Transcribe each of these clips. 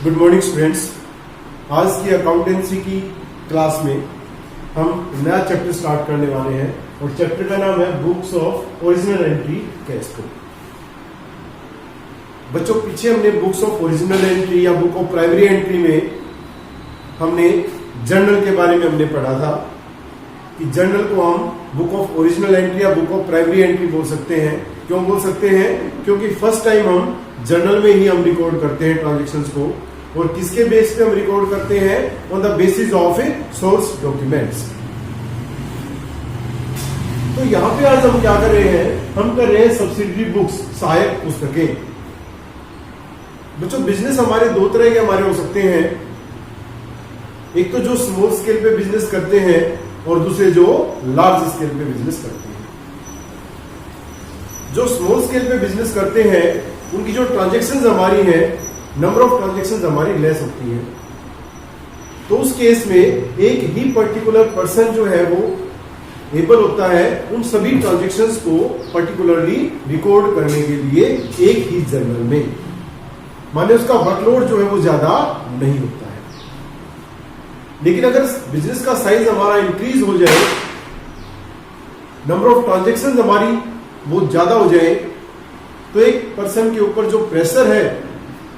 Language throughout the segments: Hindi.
Good morning students. आज की अकाउंटेंसी की क्लास में हम नया चैप्टर स्टार्ट करने वाले हैं और चैप्टर का नाम है books of original entry cash book. बच्चों, पीछे हमने बुक्स ऑफ ओरिजिनल एंट्री या बुक ऑफ प्राइमरी एंट्री में हमने जर्नल के बारे में हमने पढ़ा था कि जर्नल को हम बुक ऑफ ओरिजिनल एंट्री या बुक ऑफ प्राइमरी एंट्री बोल सकते हैं। क्यों बोल सकते हैं? क्योंकि फर्स्ट टाइम हम जर्नल में ही हम रिकॉर्ड करते हैं ट्रांजेक्शन्स को, और किसके बेस पे हम रिकॉर्ड करते हैं? On the basis of a source documents. तो यहां पे आज हम क्या कर रहे हैं? हम कर रहे हैं सब्सिडरी बुक्स, सहायक पुस्तकें। बच्चों, बिजनेस हमारे दो तरह के हमारे हो सकते हैं। एक तो जो स्मॉल स्केल पे बिजनेस करते हैं और दूसरे जो लार्ज स्केल पे बिजनेस करते हैं। जो स्मॉल स्केल पे बिजनेस करते हैं उनकी जो ट्रांजेक्शन्स हमारी है, नंबर ऑफ ट्रांजेक्शन्स हमारी लेस होती है। तो उस केस में एक ही पर्टिकुलर पर्सन जो है वो एबल होता है उन सभी ट्रांजेक्शन्स को पर्टिकुलरली रिकॉर्ड करने के लिए एक ही जर्नल में। माने उसका वर्कलोड जो है वो ज्यादा नहीं होता है। लेकिन अगर बिजनेस का साइज हमारा इंक्रीज हो जाए, नंबर ऑफ ट्रांजेक्शन्स हमारी वो ज्यादा हो जाए, तो एक पर्सन के ऊपर जो प्रेशर है,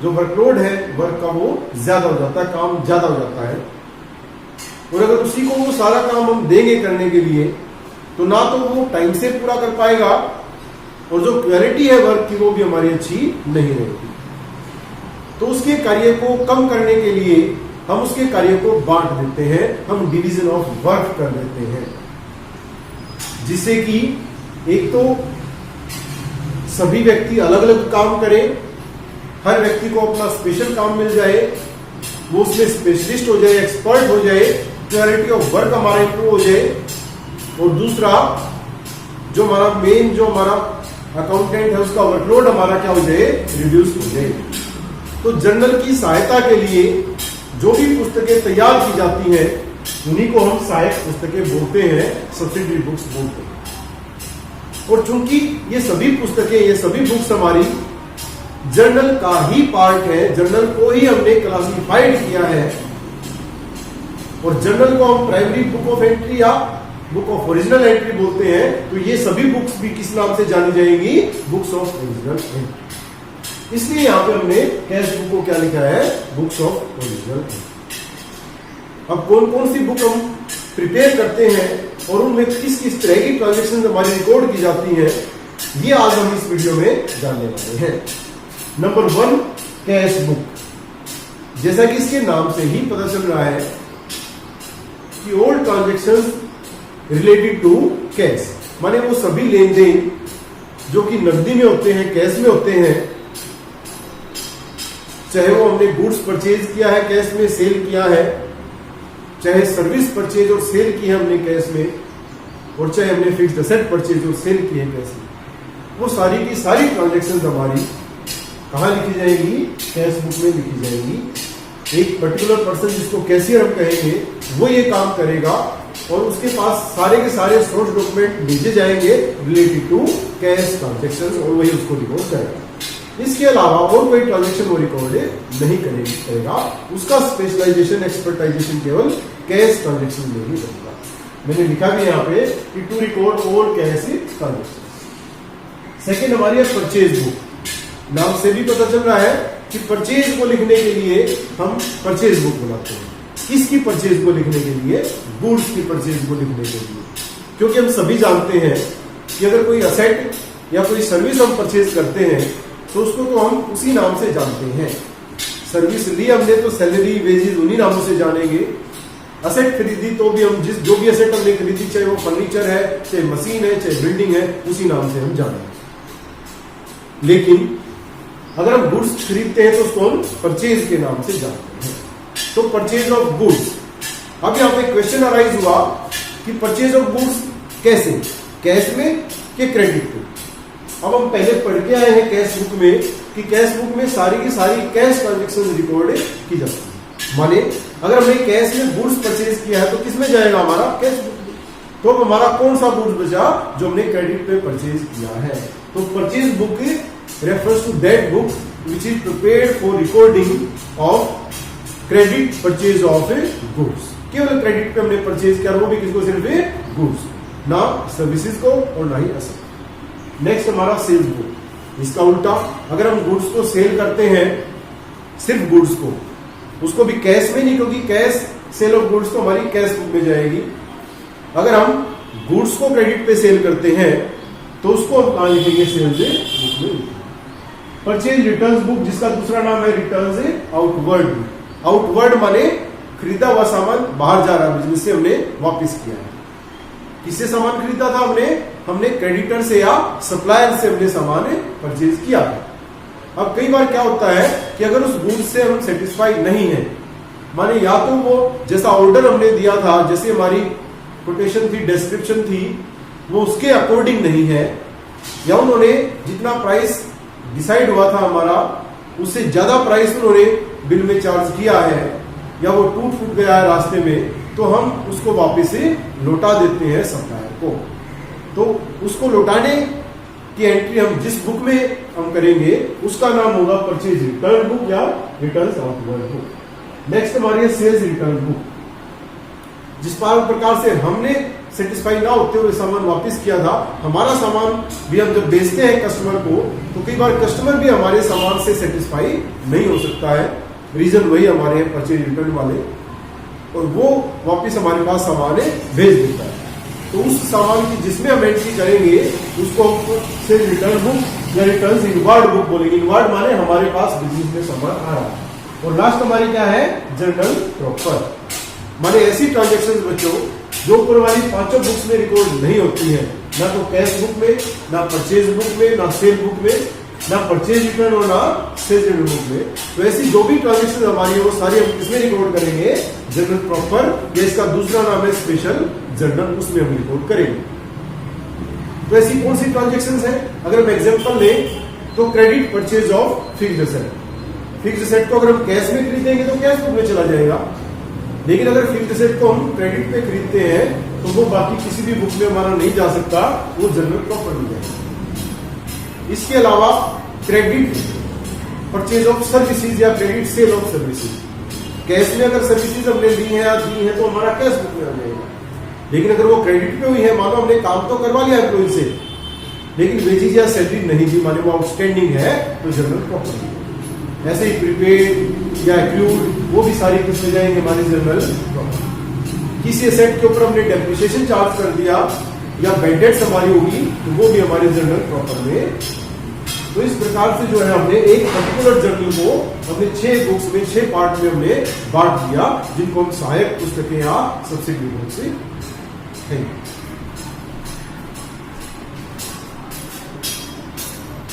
जो वर्कलोड है, वर्क का वो ज्यादा हो जाता है, काम ज्यादा हो जाता है। और अगर उसी को वो सारा काम हम देंगे करने के लिए, तो ना तो वो टाइम से पूरा कर पाएगा और जो क्वालिटी है वर्क की वो भी हमारी अच्छी नहीं रहेगी। तो उसके कार्य को कम करने के लिए हम उसके कार्य को बांट देते हैं, हम डिवीजन ऑफ वर्क कर देते हैं, जिससे कि एक तो सभी व्यक्ति अलग अलग काम करें, हर व्यक्ति को अपना स्पेशल काम मिल जाए, वो उसमें स्पेशलिस्ट हो जाए, एक्सपर्ट हो जाए, क्वालिटी ऑफ वर्क हमारा इंप्रूव हो जाए। और दूसरा, जो हमारा मेन जो हमारा अकाउंटेंट है उसका वर्कलोड हमारा क्या हो जाए? रिड्यूस हो जाए। तो जर्नल की सहायता के लिए जो भी पुस्तकें तैयार की जाती हैं उन्हीं को हम सहायक पुस्तकें बोलते हैं, सब्सिडरी बुक्स बोलते हैं। और चूंकि ये सभी पुस्तकें, ये सभी बुक्स हमारी जर्नल का ही पार्ट है, जर्नल को ही हमने क्लासिफाइड किया है, और जर्नल को हम प्राइमरी बुक ऑफ एंट्री या बुक ऑफ ओरिजिनल एंट्री बोलते हैं, तो ये सभी बुक्स भी किस नाम से जानी जाएंगी? Books of original entry. इसलिए यहां पे हमने कैश बुक को क्या लिखा है? Books of original entry. अब कौन कौन सी बुक हम प्रिपेयर करते हैं और उनमें किस किस तरह की ट्रांजेक्शन हमारी रिकॉर्ड की जाती है, ये आज हम इस वीडियो में जानने वाले हैं। Number 1, cash book. जैसा कि इसके नाम से ही पता चल रहा है कि all transactions related to cash, माने वो सभी लेन देन जो कि नकदी में होते हैं, कैश में होते हैं, चाहे वो हमने गुड्स परचेज किया है कैश में, सेल किया है, चाहे सर्विस परचेज और सेल की है हमने कैश में, और चाहे हमने फिक्स्ड एसेट परचेज और सेल की है कैश में, वो सारी की सारी ट्रांजेक्शन हमारी कहाँ लिखी जाएगी? कैश बुक में लिखी जाएगी। एक पर्टिकुलर पर्सन जिसको कैशियर हम कहेंगे वो ये काम करेगा और उसके पास सारे के सारे सोर्स डॉक्यूमेंट भेजे जाएंगे रिलेटेड टू कैश ट्रांजेक्शन, और वही उसको रिकॉर्ड करेगा। इसके अलावा और कोई ट्रांजेक्शन वो रिकॉर्ड नहीं करेगा। उसका स्पेशलाइजेशन, एक्सपर्टाइजेशन केवल कैश ट्रांजेक्शन में ही रहेगा। मैंने लिखा भी यहाँ पे कि to record all cash transaction. Second हमारी है परचेज बुक। नाम से भी पता चल रहा है कि परचेज को लिखने के लिए हम परचेज बुक बनाते हैं। किसकी परचेज को लिखने के लिए? गुड्स की परचेज को लिखने के लिए। क्योंकि हम सभी जानते हैं कि अगर कोई असेट या कोई सर्विस हम परचेज करते हैं तो उसको तो हम उसी नाम से जानते हैं। सर्विस ली हमने तो सैलरी, वेजेस उन्हीं नामों से जानेंगे। असेट खरीदी तो भी हम जो भी असेट हमने खरीदी, चाहे वो फर्नीचर है, चाहे मशीन है, चाहे बिल्डिंग है, उसी नाम से हम जानेंगे। लेकिन अगर हम गुड्स खरीदते हैं तो उसको हम परचेज के नाम से जानते हैं। तो परचेज ऑफ गुड्स। अब यहाँ पे क्वेश्चन अराइज हुआ कि परचेज ऑफ गुड्स कैसे? कैश में कि क्रेडिट पे? अब हम पहले पढ़ के आए हैं कैश बुक में कि कैश बुक में सारी की सारी कैश ट्रांजेक्शन रिकॉर्ड की जाती है। माने अगर हमने कैश में गुड्स परचेज किया है तो किसमें जाएगा? हमारा कैश बुक में। तो हमारा कौन सा गुड्स बचा? जो हमने क्रेडिट पे परचेज किया है। तो purchase book refers to that book which is prepared for recording of credit purchase of a goods. केवल क्रेडिट पे हमने परचेज किया, वो भी किसको, सिर्फ गुड्स, ना सर्विसेज को और ना ही असेट। नेक्स्ट हमारा सेल्स बुक। इसका उल्टा, अगर हम गुड्स को सेल करते हैं, सिर्फ गुड्स को, उसको भी कैश में नहीं, क्योंकि कैश सेल ऑफ गुड्स तो हमारी कैश बुक में जाएगी। अगर हम गुड्स को क्रेडिट पे सेल करते हैं तो उसको हम कहां लिखेंगे, सेल्स बुक में। परचेज रिटर्न्स बुक, जिसका दूसरा नाम है रिटर्न्स आउटवर्ड। आउटवर्ड माने खरीदा हुआ सामान बाहर जा रहा है, बिजनेस से हमने वापस किया है। किससे सामान खरीदा था हमने क्रेडिटर से या सप्लायर से हमने सामान परचेज किया है। अब कई बार क्या होता है कि अगर उस गुड्स से हम सेटिस्फाइड नहीं है, माने या तो वो जैसा ऑर्डर हमने दिया था, जैसे हमारी कोटेशन थी, डिस्क्रिप्शन थी, वो उसके अकॉर्डिंग नहीं है, या उन्होंने जितना प्राइस डिसाइड हुआ था हमारा, उससे ज्यादा प्राइस उन्होंने बिल में चार्ज किया है, या वो टूट फूट गया है रास्ते में, तो हम उसको वापस से लौटा देते हैं सप्लायर को। तो उसको लौटाने की एंट्री हम जिस बुक में हम करेंगे उसका नाम होगा परचेज रिटर्न बुक या रिटर्न्स आउटवर्ड बुक। नेक्स्ट हमारी है सेल्स रिटर्न बुक। जिस प्रकार से हमने सेटिस्फाई ना होते हुए सामान वापस किया था, हमारा सामान भी हम जब बेचते हैं कस्टमर को, तो कई बार कस्टमर भी हमारे सामान से सेटिस्फाई नहीं हो सकता है। रीजन वही हमारे परचेज रिटर्न वाले, और वो वापस हमारे पास सामान भेज देता है। तो उस सामान की जिसमें हम एंट्री करेंगे उसको सेल्स रिटर्न बुक या रिटर्न्स इनवार्ड बुक बोलेंगे। इनवार्ड माने हमारे पास बिजनेस में सामान आ रहा है। और लास्ट हमारी क्या है, जर्नल प्रॉपर, माने ऐसी ट्रांजेक्शन बच्चों जो ऊपर वाली पांचों बुक्स में रिकॉर्ड नहीं होती है, ना तो कैश बुक में, ना परचेज बुक में, ना सेल बुक में, ना परचेज रिटर्न और ना सेल्स रिटर्न बुक में। तो ऐसी जो भी ट्रांजेक्शन हमारी है वो सारी हम किसमें रिकॉर्ड करेंगे, जर्नल प्रॉपर, या इसका दूसरा नाम है स्पेशल जर्नल, उसमें हम रिकॉर्ड करेंगे। तो ऐसी कौन सी ट्रांजेक्शन है, अगर हम एग्जांपल लें तो credit purchase of fixed asset. Fixed asset को अगर हम कैश में खरीदेंगे तो कैश बुक में चला जाएगा, लेकिन अगर फिक्स्ड एसेट को हम क्रेडिट पे खरीदते हैं तो वो बाकी किसी भी बुक में हमारा नहीं जा सकता, वो जर्नल प्रॉपर में जाएगा। इसके अलावा क्रेडिट परचेज ऑफ सर्विसेज या credit sale of services, cash में अगर सर्विसेज हमने ली है या दी है तो हमारा कैश बुक में आ जाएगा। लेकिन अगर वो क्रेडिट पे हुई है, मानो हमने काम तो करवा लिया एम्प्लॉय से, लेकिन वेजेज या सैलरी नहीं दी, माने वो आउटस्टैंडिंग है, तो जर्नल प्रॉपर। ऐसे ही प्रीपेड या एक्लूड, वो भी सारी किसमें जाएंगे, हमारे जर्नल प्रॉपर। किसी एसेट के ऊपर हमने डेप्रिसिएशन चार्ज कर दिया या बैड डेट्स हमारी होगी, तो वो भी हमारे जर्नल प्रॉपर में। तो इस प्रकार से जो है हमने एक पर्टिकुलर जर्नल को हमने 6 बुक्स में 6 पार्ट में हमने बांट दिया, जिनको हम सहायक पुस्तकें या सब्सिडी बुक से। Thank you.